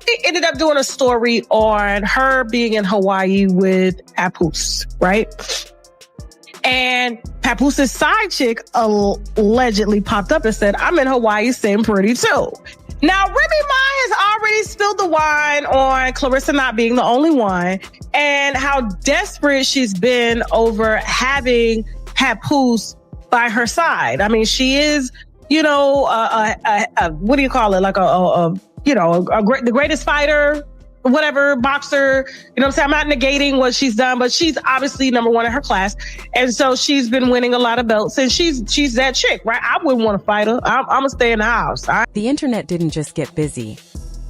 She ended up doing a story on her being in Hawaii with Papoose, right? And Papoose' side chick allegedly popped up and said, I'm in Hawaii staying pretty too. Now, Remy Ma has already spilled the wine on Claressa not being the only one and how desperate she's been over having Papoose by her side. I mean, she is, you know, what do you call it? Like the greatest fighter, whatever, boxer, you know what I'm saying? I'm not negating what she's done, but she's obviously number one in her class. And so she's been winning a lot of belts and she's that chick, right? I wouldn't want to fight her. I'm going to stay in the house. The internet didn't just get busy.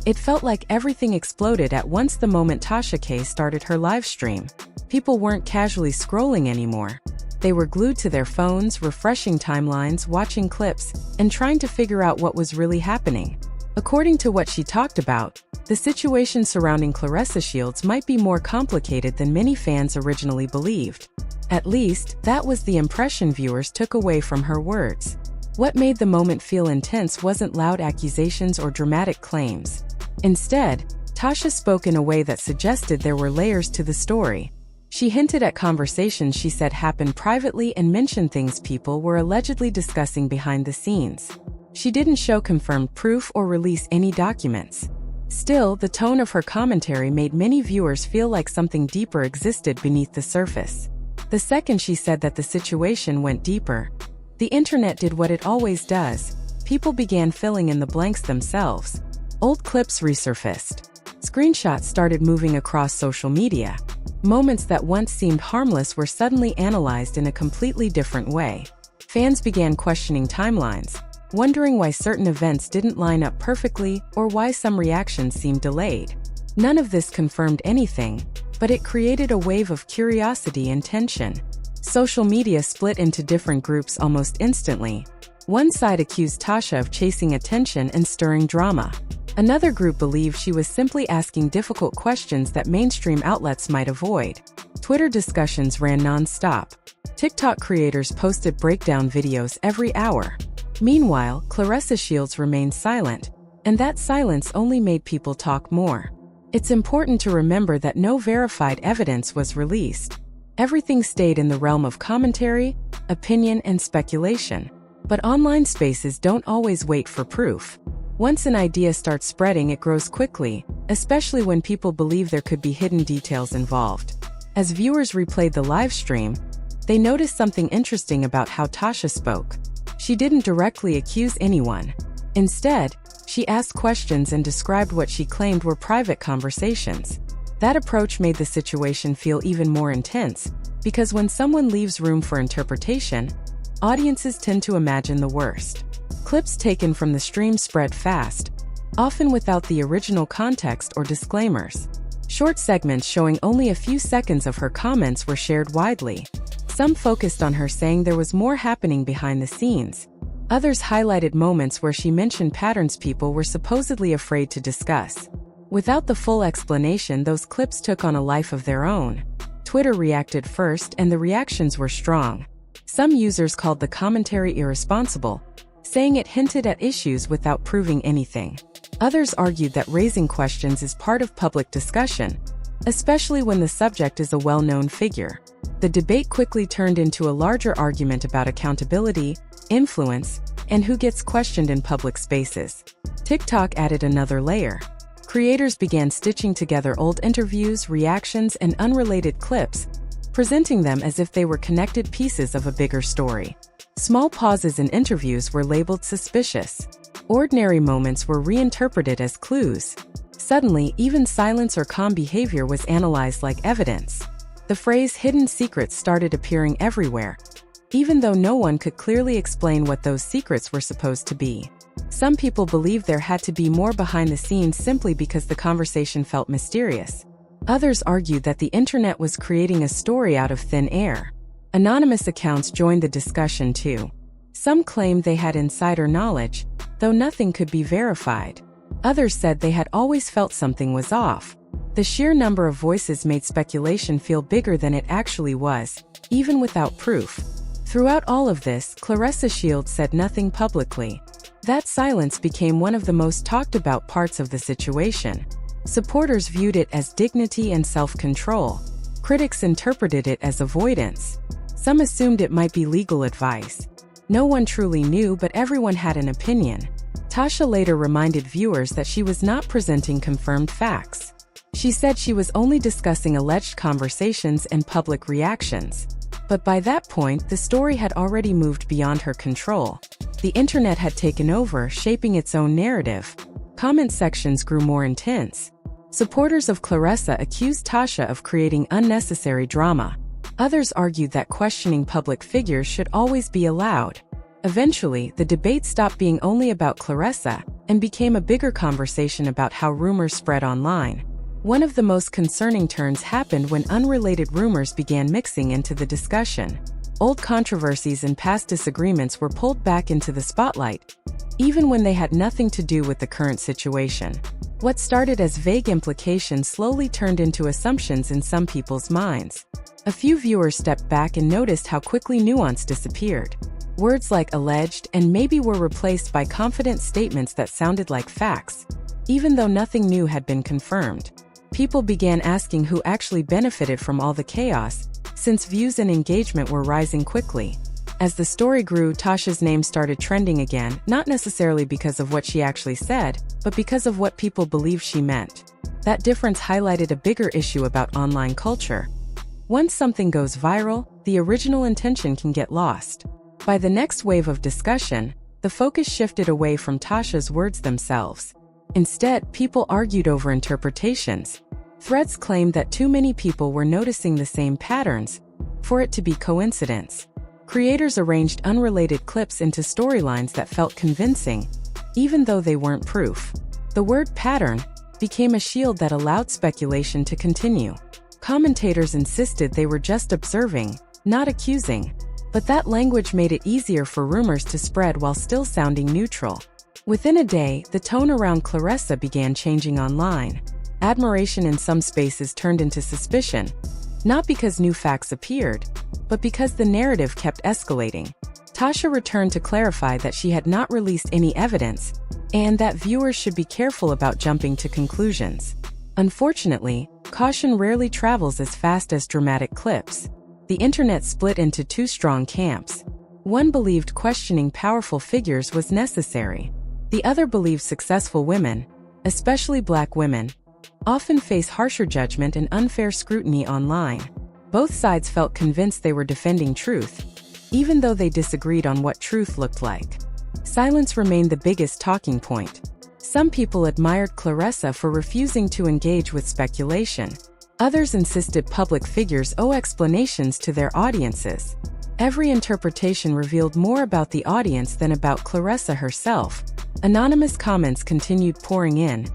It felt like everything exploded at once the moment Tasha K started her live stream. People weren't casually scrolling anymore. They were glued to their phones, refreshing timelines, watching clips, and trying to figure out what was really happening. According to what she talked about, the situation surrounding Claressa Shields might be more complicated than many fans originally believed. At least, that was the impression viewers took away from her words. What made the moment feel intense wasn't loud accusations or dramatic claims. Instead, Tasha spoke in a way that suggested there were layers to the story. She hinted at conversations she said happened privately and mentioned things people were allegedly discussing behind the scenes. She didn't show confirmed proof or release any documents. Still, the tone of her commentary made many viewers feel like something deeper existed beneath the surface. The second she said that the situation went deeper, the internet did what it always does. People began filling in the blanks themselves. Old clips resurfaced. Screenshots started moving across social media. Moments that once seemed harmless were suddenly analyzed in a completely different way. Fans began questioning timelines, wondering why certain events didn't line up perfectly or why some reactions seemed delayed. None of this confirmed anything, but it created a wave of curiosity and tension. Social media split into different groups almost instantly. One side accused Tasha of chasing attention and stirring drama. Another group believed she was simply asking difficult questions that mainstream outlets might avoid. Twitter discussions ran non-stop. TikTok creators posted breakdown videos every hour. Meanwhile, Claressa Shields remained silent, and that silence only made people talk more. It's important to remember that no verified evidence was released. Everything stayed in the realm of commentary, opinion, and speculation. But online spaces don't always wait for proof. Once an idea starts spreading, it grows quickly, especially when people believe there could be hidden details involved. As viewers replayed the live stream, they noticed something interesting about how Tasha spoke. She didn't directly accuse anyone. Instead, she asked questions and described what she claimed were private conversations. That approach made the situation feel even more intense, because when someone leaves room for interpretation, audiences tend to imagine the worst. Clips taken from the stream spread fast, often without the original context or disclaimers. Short segments showing only a few seconds of her comments were shared widely. Some focused on her saying there was more happening behind the scenes. Others highlighted moments where she mentioned patterns people were supposedly afraid to discuss. Without the full explanation, those clips took on a life of their own. Twitter reacted first, and the reactions were strong. Some users called the commentary irresponsible, saying it hinted at issues without proving anything. Others argued that raising questions is part of public discussion, especially when the subject is a well-known figure. The debate quickly turned into a larger argument about accountability, influence, and who gets questioned in public spaces. TikTok added another layer. Creators began stitching together old interviews, reactions, and unrelated clips, presenting them as if they were connected pieces of a bigger story. Small pauses in interviews were labeled suspicious. Ordinary moments were reinterpreted as clues. Suddenly, even silence or calm behavior was analyzed like evidence. The phrase hidden secrets started appearing everywhere, even though no one could clearly explain what those secrets were supposed to be. Some people believed there had to be more behind the scenes simply because the conversation felt mysterious. Others argued that the internet was creating a story out of thin air. Anonymous accounts joined the discussion too. Some claimed they had insider knowledge, though nothing could be verified. Others said they had always felt something was off. The sheer number of voices made speculation feel bigger than it actually was, even without proof. Throughout all of this, Claressa Shields said nothing publicly. That silence became one of the most talked about parts of the situation. Supporters viewed it as dignity and self-control. Critics interpreted it as avoidance. Some assumed it might be legal advice. No one truly knew, but everyone had an opinion. Tasha later reminded viewers that she was not presenting confirmed facts. She said she was only discussing alleged conversations and public reactions. But by that point, the story had already moved beyond her control. The internet had taken over, shaping its own narrative. Comment sections grew more intense. Supporters of Claressa accused Tasha of creating unnecessary drama. Others argued that questioning public figures should always be allowed. Eventually, the debate stopped being only about Claressa and became a bigger conversation about how rumors spread online. One of the most concerning turns happened when unrelated rumors began mixing into the discussion. Old controversies and past disagreements were pulled back into the spotlight, even when they had nothing to do with the current situation. What started as vague implications slowly turned into assumptions in some people's minds. A few viewers stepped back and noticed how quickly nuance disappeared. Words like alleged and maybe were replaced by confident statements that sounded like facts, even though nothing new had been confirmed. People began asking who actually benefited from all the chaos, since views and engagement were rising quickly. As the story grew, Tasha's name started trending again, not necessarily because of what she actually said, but because of what people believed she meant. That difference highlighted a bigger issue about online culture. Once something goes viral, the original intention can get lost. By the next wave of discussion, the focus shifted away from Tasha's words themselves. Instead, people argued over interpretations. Threads claimed that too many people were noticing the same patterns for it to be coincidence. Creators arranged unrelated clips into storylines that felt convincing, even though they weren't proof. The word pattern became a shield that allowed speculation to continue. Commentators insisted they were just observing, not accusing. But that language made it easier for rumors to spread while still sounding neutral. Within a day, the tone around Claressa began changing online. Admiration in some spaces turned into suspicion, not because new facts appeared, but because the narrative kept escalating. Tasha returned to clarify that she had not released any evidence, and that viewers should be careful about jumping to conclusions. Unfortunately, caution rarely travels as fast as dramatic clips. The internet split into two strong camps. One believed questioning powerful figures was necessary. The other believed successful women, especially Black women, often face harsher judgment and unfair scrutiny online. Both sides felt convinced they were defending truth, even though they disagreed on what truth looked like. Silence remained the biggest talking point. Some people admired Claressa for refusing to engage with speculation. Others insisted public figures owe explanations to their audiences. Every interpretation revealed more about the audience than about Claressa herself. Anonymous comments continued pouring in,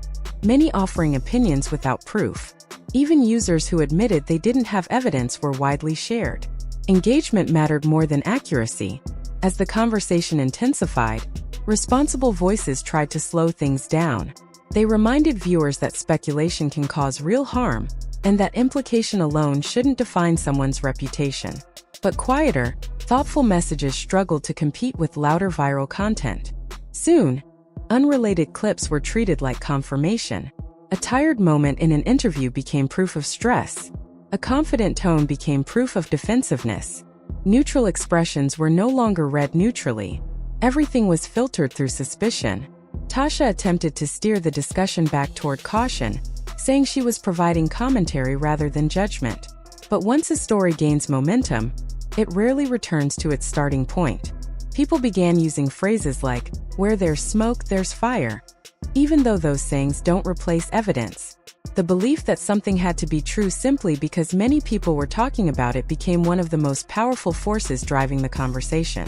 many offering opinions without proof. Even users who admitted they didn't have evidence were widely shared. Engagement mattered more than accuracy. As the conversation intensified, responsible voices tried to slow things down. They reminded viewers that speculation can cause real harm, and that implication alone shouldn't define someone's reputation. But quieter, thoughtful messages struggled to compete with louder viral content. Soon, unrelated clips were treated like confirmation. A tired moment in an interview became proof of stress. A confident tone became proof of defensiveness. Neutral expressions were no longer read neutrally. Everything was filtered through suspicion. Tasha attempted to steer the discussion back toward caution, saying she was providing commentary rather than judgment. But once a story gains momentum, it rarely returns to its starting point. People began using phrases like, "Where there's smoke, there's fire," even though those sayings don't replace evidence. The belief that something had to be true simply because many people were talking about it became one of the most powerful forces driving the conversation.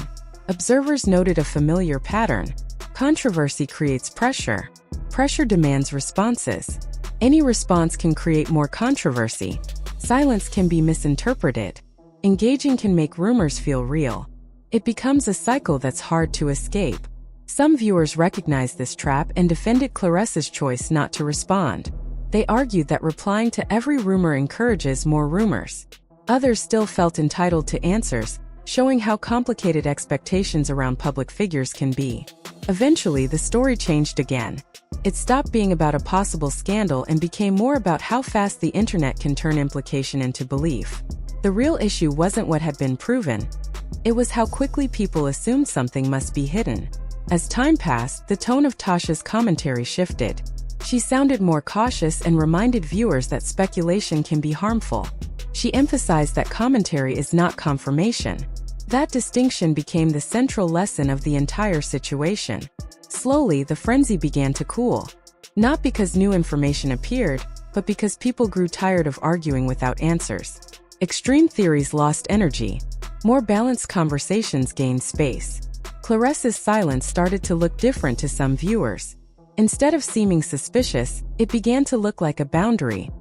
Observers noted a familiar pattern. Controversy creates pressure. Pressure demands responses. Any response can create more controversy. Silence can be misinterpreted. Engaging can make rumors feel real. It becomes a cycle that's hard to escape. Some viewers recognized this trap and defended Claressa's choice not to respond. They argued that replying to every rumor encourages more rumors. Others still felt entitled to answers, showing how complicated expectations around public figures can be. Eventually, the story changed again. It stopped being about a possible scandal and became more about how fast the internet can turn implication into belief. The real issue wasn't what had been proven. It was how quickly people assumed something must be hidden. As time passed, the tone of Tasha's commentary shifted. She sounded more cautious and reminded viewers that speculation can be harmful. She emphasized that commentary is not confirmation. That distinction became the central lesson of the entire situation. Slowly, the frenzy began to cool. Not because new information appeared, but because people grew tired of arguing without answers. Extreme theories lost energy. More balanced conversations gained space. Claressa's silence started to look different to some viewers. Instead of seeming suspicious, it began to look like a boundary.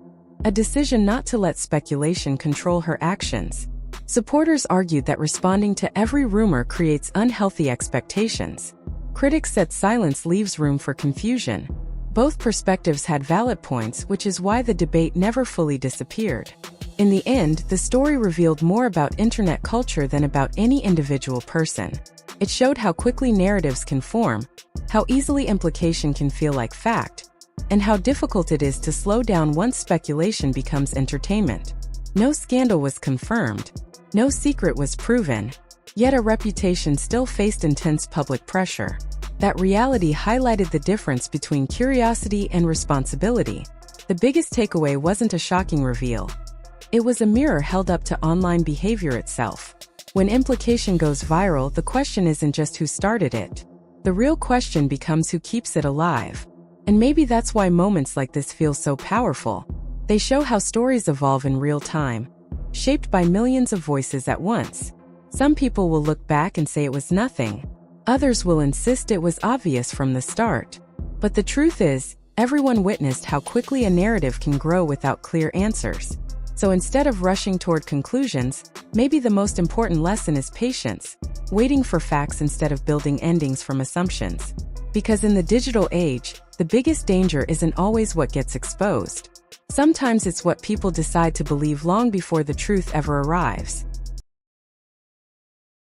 A decision not to let speculation control her actions. Supporters argued that responding to every rumor creates unhealthy expectations. Critics said silence leaves room for confusion. Both perspectives had valid points, which is why the debate never fully disappeared. In the end, the story revealed more about internet culture than about any individual person. It showed how quickly narratives can form, how easily implication can feel like fact, and how difficult it is to slow down once speculation becomes entertainment. No scandal was confirmed. No secret was proven. Yet a reputation still faced intense public pressure. That reality highlighted the difference between curiosity and responsibility. The biggest takeaway wasn't a shocking reveal. It was a mirror held up to online behavior itself. When implication goes viral, the question isn't just who started it. The real question becomes who keeps it alive. And maybe that's why moments like this feel so powerful. They show how stories evolve in real time, shaped by millions of voices at once. Some people will look back and say it was nothing. Others will insist it was obvious from the start. But the truth is, everyone witnessed how quickly a narrative can grow without clear answers. So instead of rushing toward conclusions, maybe the most important lesson is patience, waiting for facts instead of building endings from assumptions. Because in the digital age, the biggest danger isn't always what gets exposed. Sometimes it's what people decide to believe long before the truth ever arrives.